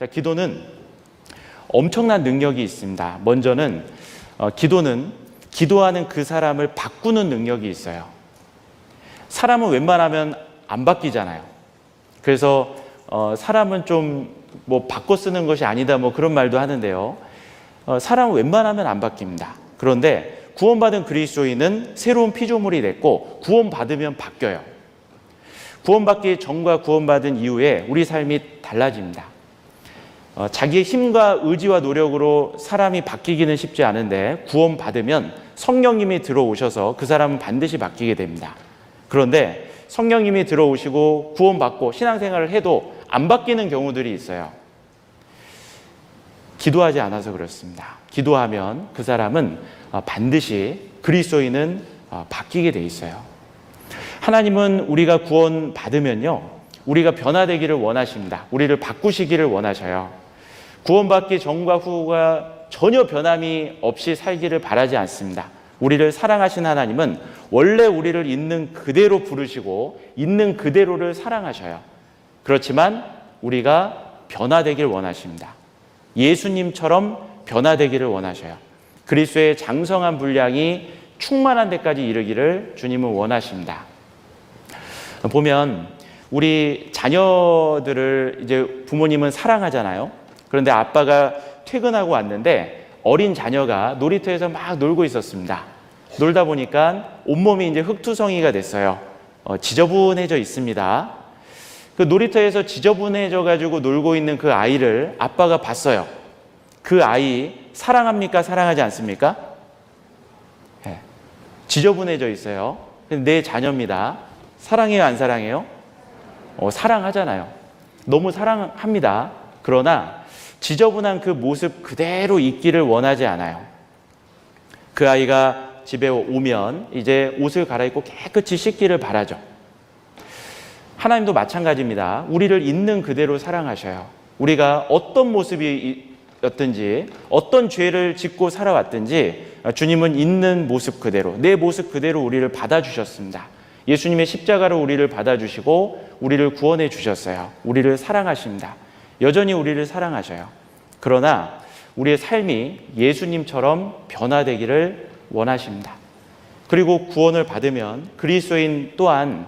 자, 기도는 엄청난 능력이 있습니다. 먼저는 기도는 기도하는 그 사람을 바꾸는 능력이 있어요. 사람은 웬만하면 안 바뀌잖아요. 그래서 사람은 좀 뭐 바꿔 쓰는 것이 아니다 뭐 그런 말도 하는데요. 사람은 웬만하면 안 바뀝니다. 그런데 구원받은 그리스도인은 새로운 피조물이 됐고 구원받으면 바뀌어요. 구원받기 전과 구원받은 이후에 우리 삶이 달라집니다. 자기의 힘과 의지와 노력으로 사람이 바뀌기는 쉽지 않은데 구원받으면 성령님이 들어오셔서 그 사람은 반드시 바뀌게 됩니다. 그런데 성령님이 들어오시고 구원받고 신앙생활을 해도 안 바뀌는 경우들이 있어요. 기도하지 않아서 그렇습니다. 기도하면 그 사람은 반드시 그리스도인은 바뀌게 돼 있어요. 하나님은 우리가 구원받으면요, 우리가 변화되기를 원하십니다. 우리를 바꾸시기를 원하셔요. 구원받기 전과 후가 전혀 변함이 없이 살기를 바라지 않습니다. 우리를 사랑하신 하나님은 원래 우리를 있는 그대로 부르시고 있는 그대로를 사랑하셔요. 그렇지만 우리가 변화되길 원하십니다. 예수님처럼 변화되기를 원하셔요. 그리스도의 장성한 분량이 충만한 데까지 이르기를 주님은 원하십니다. 보면 우리 자녀들을 이제 부모님은 사랑하잖아요. 그런데 아빠가 퇴근하고 왔는데 어린 자녀가 놀이터에서 막 놀고 있었습니다. 놀다 보니까 온몸이 이제 흙투성이가 됐어요. 지저분해져 있습니다. 그 놀이터에서 지저분해져 가지고 놀고 있는 그 아이를 아빠가 봤어요. 그 아이 사랑합니까? 사랑하지 않습니까? 네. 지저분해져 있어요. 내 자녀입니다. 사랑해요? 안 사랑해요? 사랑하잖아요. 너무 사랑합니다. 그러나 지저분한 그 모습 그대로 있기를 원하지 않아요. 그 아이가 집에 오면 이제 옷을 갈아입고 깨끗이 씻기를 바라죠. 하나님도 마찬가지입니다. 우리를 있는 그대로 사랑하셔요. 우리가 어떤 모습이었든지 어떤 죄를 짓고 살아왔든지 주님은 있는 모습 그대로, 내 모습 그대로 우리를 받아주셨습니다. 예수님의 십자가로 우리를 받아주시고 우리를 구원해 주셨어요. 우리를 사랑하십니다. 여전히 우리를 사랑하셔요. 그러나 우리의 삶이 예수님처럼 변화되기를 원하십니다. 그리고 구원을 받으면 그리스도인 또한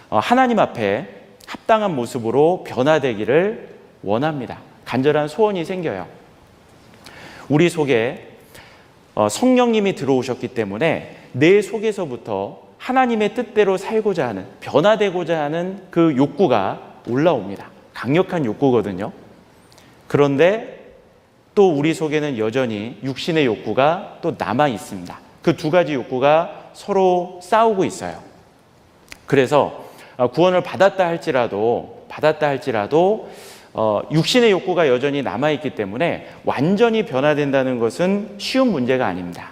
하나님 앞에 합당한 모습으로 변화되기를 원합니다. 간절한 소원이 생겨요. 우리 속에 성령님이 들어오셨기 때문에 내 속에서부터 하나님의 뜻대로 살고자 하는, 변화되고자 하는 그 욕구가 올라옵니다. 강력한 욕구거든요. 그런데 또 우리 속에는 여전히 육신의 욕구가 또 남아 있습니다. 그 두 가지 욕구가 서로 싸우고 있어요. 그래서 구원을 받았다 할지라도 육신의 욕구가 여전히 남아있기 때문에 완전히 변화된다는 것은 쉬운 문제가 아닙니다.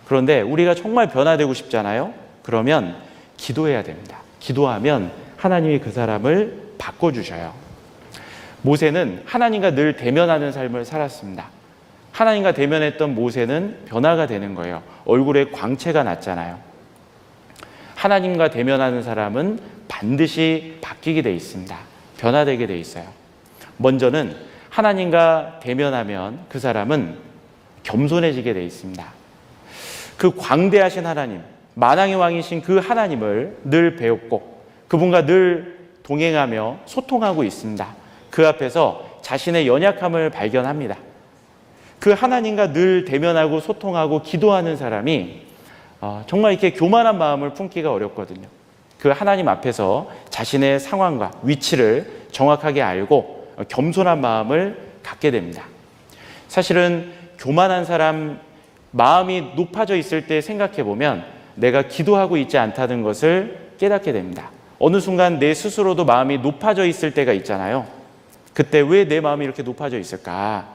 그런데 우리가 정말 변화되고 싶잖아요. 그러면 기도해야 됩니다. 기도하면 하나님이 그 사람을 바꿔주셔요. 모세는 하나님과 늘 대면하는 삶을 살았습니다. 하나님과 대면했던 모세는 변화가 되는 거예요. 얼굴에 광채가 났잖아요. 하나님과 대면하는 사람은 반드시 바뀌게 돼 있습니다. 변화되게 돼 있어요. 먼저는 하나님과 대면하면 그 사람은 겸손해지게 돼 있습니다. 그 광대하신 하나님, 만왕의 왕이신 그 하나님을 늘 배웠고 그분과 늘 동행하며 소통하고 있습니다. 그 앞에서 자신의 연약함을 발견합니다. 그 하나님과 늘 대면하고 소통하고 기도하는 사람이 정말 이렇게 교만한 마음을 품기가 어렵거든요. 그 하나님 앞에서 자신의 상황과 위치를 정확하게 알고 겸손한 마음을 갖게 됩니다. 사실은 교만한 사람 마음이 높아져 있을 때 생각해 보면 내가 기도하고 있지 않다는 것을 깨닫게 됩니다. 어느 순간 내 스스로도 마음이 높아져 있을 때가 있잖아요. 그때 왜 내 마음이 이렇게 높아져 있을까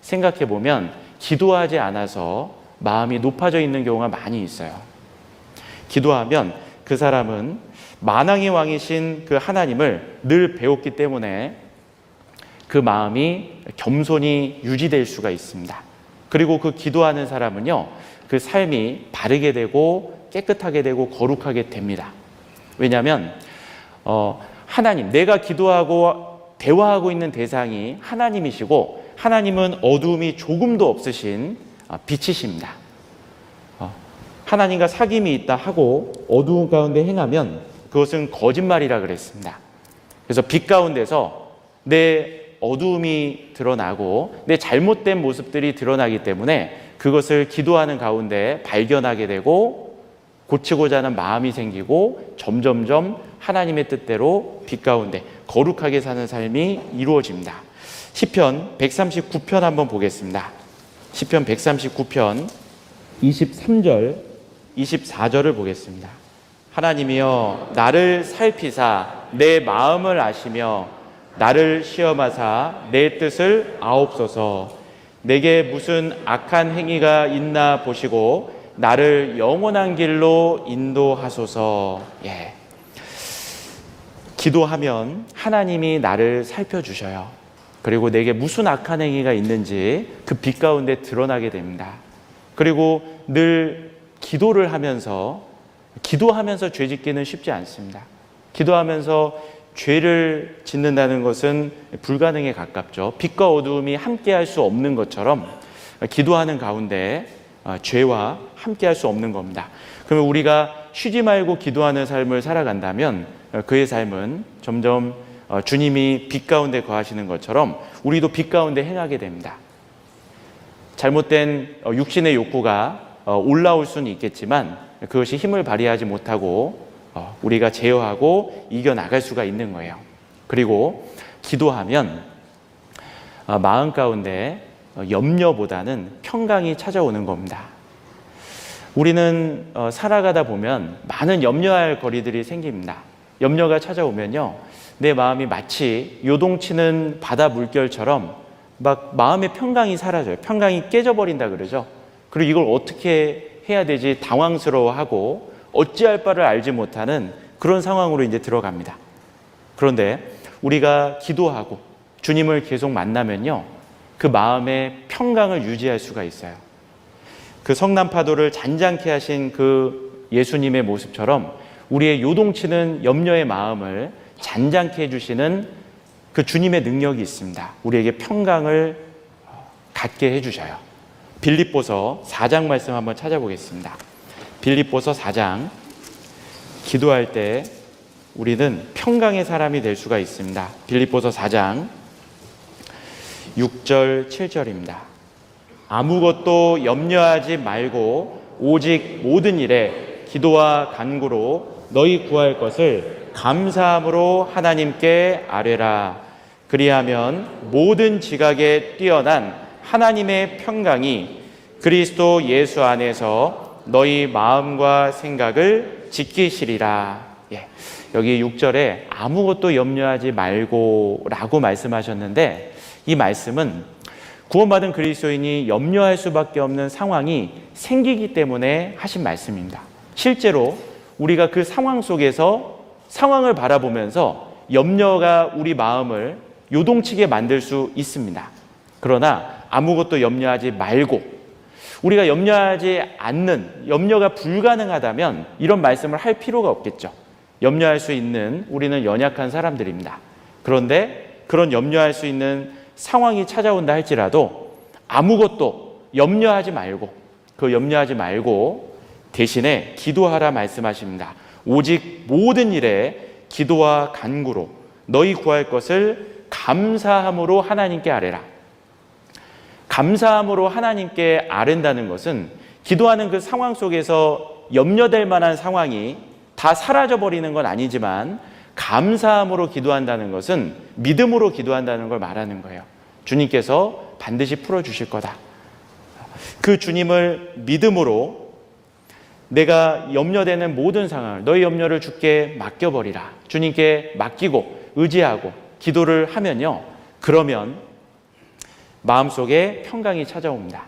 생각해 보면 기도하지 않아서 마음이 높아져 있는 경우가 많이 있어요. 기도하면 그 사람은 만왕의 왕이신 그 하나님을 늘 배웠기 때문에 그 마음이 겸손히 유지될 수가 있습니다. 그리고 그 기도하는 사람은요, 그 삶이 바르게 되고 깨끗하게 되고 거룩하게 됩니다. 왜냐하면 하나님, 내가 기도하고 대화하고 있는 대상이 하나님이시고 하나님은 어두움이 조금도 없으신 빛이십니다. 하나님과 사귐이 있다 하고 어두운 가운데 행하면 그것은 거짓말이라 그랬습니다. 그래서 빛 가운데서 내 어두움이 드러나고 내 잘못된 모습들이 드러나기 때문에 그것을 기도하는 가운데 발견하게 되고 고치고자 하는 마음이 생기고 점점점 하나님의 뜻대로 빛 가운데 거룩하게 사는 삶이 이루어집니다. 시편 139편 한번 보겠습니다. 시편 139편 23절 24절을 보겠습니다. 하나님이여 나를 살피사 내 마음을 아시며 나를 시험하사 내 뜻을 아옵소서. 내게 무슨 악한 행위가 있나 보시고 나를 영원한 길로 인도하소서. 기도하면 하나님이 나를 살펴주셔요. 그리고 내게 무슨 악한 행위가 있는지 그 빛 가운데 드러나게 됩니다. 그리고 늘 기도를 하면서 죄 짓기는 쉽지 않습니다. 기도하면서 죄를 짓는다는 것은 불가능에 가깝죠. 빛과 어두움이 함께할 수 없는 것처럼 기도하는 가운데 죄와 함께할 수 없는 겁니다. 그러면 우리가 쉬지 말고 기도하는 삶을 살아간다면 그의 삶은 점점 주님이 빛 가운데 거하시는 것처럼 우리도 빛 가운데 행하게 됩니다. 잘못된 육신의 욕구가 올라올 수는 있겠지만 그것이 힘을 발휘하지 못하고 우리가 제어하고 이겨나갈 수가 있는 거예요. 그리고 기도하면 마음 가운데 염려보다는 평강이 찾아오는 겁니다. 우리는 살아가다 보면 많은 염려할 거리들이 생깁니다. 염려가 찾아오면요, 내 마음이 마치 요동치는 바다 물결처럼 막 마음의 평강이 사라져요. 평강이 깨져버린다 그러죠. 그리고 이걸 어떻게 해야 되지 당황스러워하고 어찌할 바를 알지 못하는 그런 상황으로 이제 들어갑니다. 그런데 우리가 기도하고 주님을 계속 만나면요, 그 마음의 평강을 유지할 수가 있어요. 그 성남파도를 잔잔케 하신 그 예수님의 모습처럼 우리의 요동치는 염려의 마음을 잔잔케 해주시는 그 주님의 능력이 있습니다. 우리에게 평강을 갖게 해주셔요. 빌립보서 4장 말씀 한번 찾아보겠습니다. 빌립보서 4장. 기도할 때 우리는 평강의 사람이 될 수가 있습니다. 빌립보서 4장 6절 7절입니다. 아무것도 염려하지 말고 오직 모든 일에 기도와 간구로 너희 구할 것을 감사함으로 하나님께 아뢰라. 그리하면 모든 지각에 뛰어난 하나님의 평강이 그리스도 예수 안에서 너희 마음과 생각을 지키시리라. 여기 6절에 아무것도 염려하지 말고 라고 말씀하셨는데, 이 말씀은 구원받은 그리스도인이 염려할 수밖에 없는 상황이 생기기 때문에 하신 말씀입니다. 실제로 우리가 그 상황 속에서 상황을 바라보면서 염려가 우리 마음을 요동치게 만들 수 있습니다. 그러나 아무것도 염려하지 말고, 우리가 염려하지 않는, 염려가 불가능하다면 이런 말씀을 할 필요가 없겠죠. 염려할 수 있는 우리는 연약한 사람들입니다. 그런데 그런 염려할 수 있는 상황이 찾아온다 할지라도 아무것도 염려하지 말고, 그 염려하지 말고 대신에 기도하라 말씀하십니다. 오직 모든 일에 기도와 간구로 너희 구할 것을 감사함으로 하나님께 아뢰라. 감사함으로 하나님께 아뢰는다는 것은 기도하는 그 상황 속에서 염려될 만한 상황이 다 사라져버리는 건 아니지만 감사함으로 기도한다는 것은 믿음으로 기도한다는 걸 말하는 거예요. 주님께서 반드시 풀어주실 거다. 그 주님을 믿음으로 내가 염려되는 모든 상황을, 너희 염려를 주께 맡겨버리라. 주님께 맡기고 의지하고 기도를 하면요, 그러면 마음속에 평강이 찾아옵니다.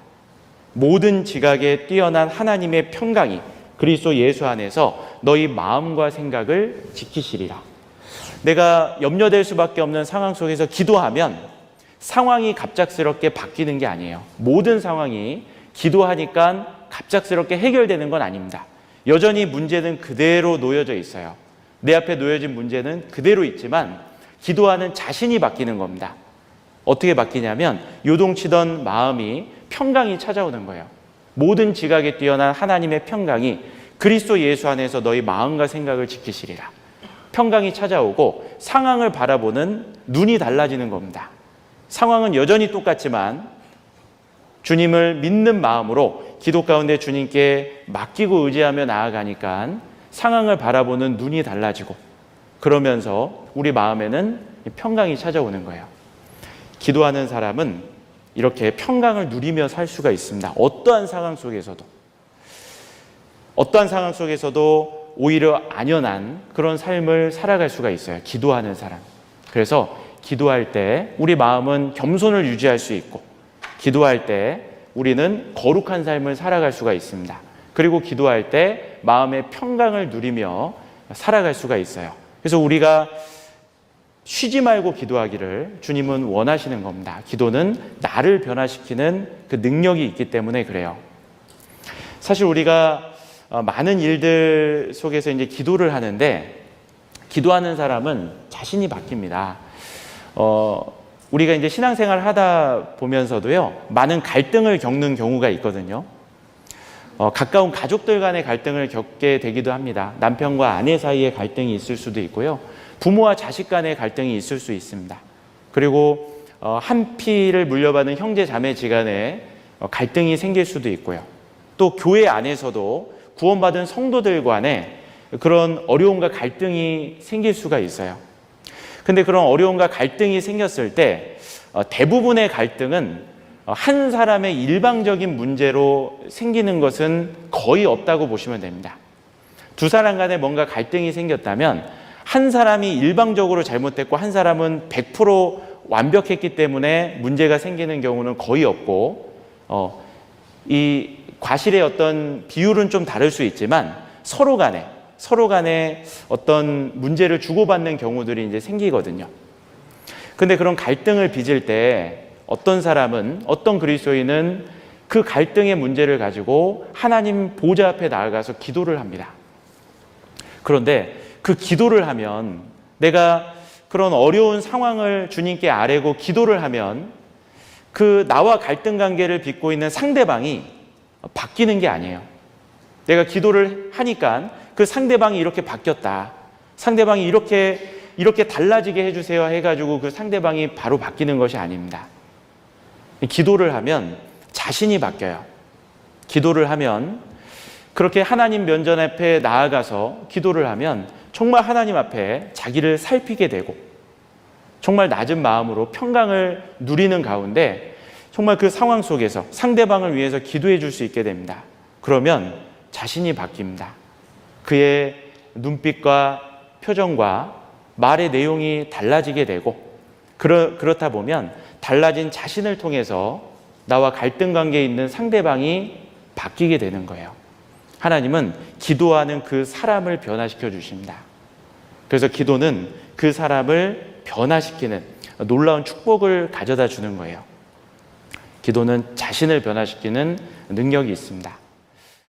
모든 지각에 뛰어난 하나님의 평강이 그리스도 예수 안에서 너희 마음과 생각을 지키시리라. 내가 염려될 수밖에 없는 상황 속에서 기도하면 상황이 갑작스럽게 바뀌는 게 아니에요. 모든 상황이 기도하니까 갑작스럽게 해결되는 건 아닙니다. 여전히 문제는 그대로 놓여져 있어요. 내 앞에 놓여진 문제는 그대로 있지만 기도하는 자신이 바뀌는 겁니다. 어떻게 바뀌냐면 요동치던 마음이 평강이 찾아오는 거예요. 모든 지각에 뛰어난 하나님의 평강이 그리스도 예수 안에서 너희 마음과 생각을 지키시리라. 평강이 찾아오고 상황을 바라보는 눈이 달라지는 겁니다. 상황은 여전히 똑같지만 주님을 믿는 마음으로 기도 가운데 주님께 맡기고 의지하며 나아가니까 상황을 바라보는 눈이 달라지고 그러면서 우리 마음에는 평강이 찾아오는 거예요. 기도하는 사람은 이렇게 평강을 누리며 살 수가 있습니다. 어떠한 상황 속에서도 오히려 안연한 그런 삶을 살아갈 수가 있어요. 기도하는 사람. 그래서 기도할 때 우리 마음은 겸손을 유지할 수 있고 기도할 때 우리는 거룩한 삶을 살아갈 수가 있습니다. 그리고 기도할 때 마음의 평강을 누리며 살아갈 수가 있어요. 그래서 우리가 쉬지 말고 기도하기를 주님은 원하시는 겁니다. 기도는 나를 변화시키는 그 능력이 있기 때문에 그래요. 사실 우리가 많은 일들 속에서 이제 기도를 하는데 기도하는 사람은 자신이 바뀝니다. 우리가 이제 신앙생활을 하다 보면서도요, 많은 갈등을 겪는 경우가 있거든요. 가까운 가족들 간의 갈등을 겪게 되기도 합니다. 남편과 아내 사이에 갈등이 있을 수도 있고요. 부모와 자식 간의 갈등이 있을 수 있습니다. 그리고 한 피를 물려받은 형제 자매지간에 갈등이 생길 수도 있고요. 또 교회 안에서도 구원받은 성도들 간에 그런 어려움과 갈등이 생길 수가 있어요. 근데 그런 어려움과 갈등이 생겼을 때 대부분의 갈등은 한 사람의 일방적인 문제로 생기는 것은 거의 없다고 보시면 됩니다. 두 사람 간에 뭔가 갈등이 생겼다면 한 사람이 일방적으로 잘못됐고 한 사람은 100% 완벽했기 때문에 문제가 생기는 경우는 거의 없고 이 과실의 어떤 비율은 좀 다를 수 있지만 서로 간에 어떤 문제를 주고받는 경우들이 이제 생기거든요. 근데 그런 갈등을 빚을 때 어떤 그리스도인은 그 갈등의 문제를 가지고 하나님 보좌 앞에 나아가서 기도를 합니다. 그런데 그 기도를 하면 내가 그런 어려운 상황을 주님께 아뢰고 기도를 하면 그 나와 갈등 관계를 빚고 있는 상대방이 바뀌는 게 아니에요. 내가 기도를 하니까 그 상대방이 이렇게 바뀌었다. 상대방이 이렇게 달라지게 해주세요 해가지고 그 상대방이 바로 바뀌는 것이 아닙니다. 기도를 하면 자신이 바뀌어요. 기도를 하면 그렇게 하나님 면전 앞에 나아가서 기도를 하면 정말 하나님 앞에 자기를 살피게 되고 정말 낮은 마음으로 평강을 누리는 가운데 정말 그 상황 속에서 상대방을 위해서 기도해 줄 수 있게 됩니다. 그러면 자신이 바뀝니다. 그의 눈빛과 표정과 말의 내용이 달라지게 되고 그렇다 보면 달라진 자신을 통해서 나와 갈등 관계에 있는 상대방이 바뀌게 되는 거예요. 하나님은 기도하는 그 사람을 변화시켜 주십니다. 그래서 기도는 그 사람을 변화시키는 놀라운 축복을 가져다 주는 거예요. 기도는 자신을 변화시키는 능력이 있습니다.